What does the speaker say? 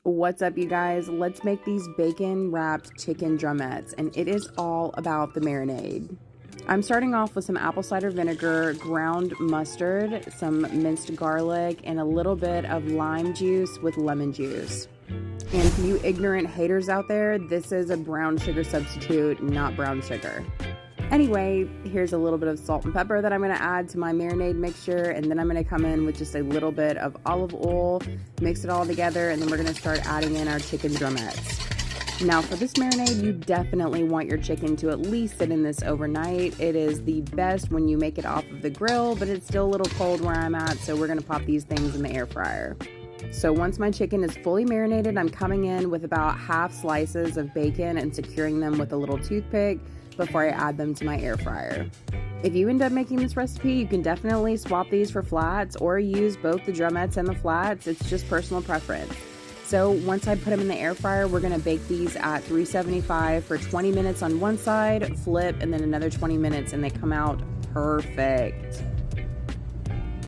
What's up, you guys? Let's make these bacon wrapped chicken drummettes, and it is all about the marinade. I'm starting off with some apple cider vinegar, ground mustard, some minced garlic, and a little bit of lime juice with lemon juice. And for you ignorant haters out there, this is a brown sugar substitute, not brown sugar. Anyway, here's a little bit of salt and pepper that I'm going to add to my marinade mixture, and then I'm going to come in with just a little bit of olive oil, mix it all together, and then we're going to start adding in our chicken drummettes. Now for this marinade, you definitely want your chicken to at least sit in this overnight. It is the best when you make it off of the grill, but it's still a little cold where I'm at, so we're going to pop these things in the air fryer. So once my chicken is fully marinated, I'm coming in with about half slices of bacon and securing them with a little toothpick before I add them to my air fryer. If you end up making this recipe, you can definitely swap these for flats or use both the drummettes and the flats. It's just personal preference. So once I put them in the air fryer, we're going to bake these at 375 for 20 minutes on one side, flip, and then another 20 minutes, and they come out perfect.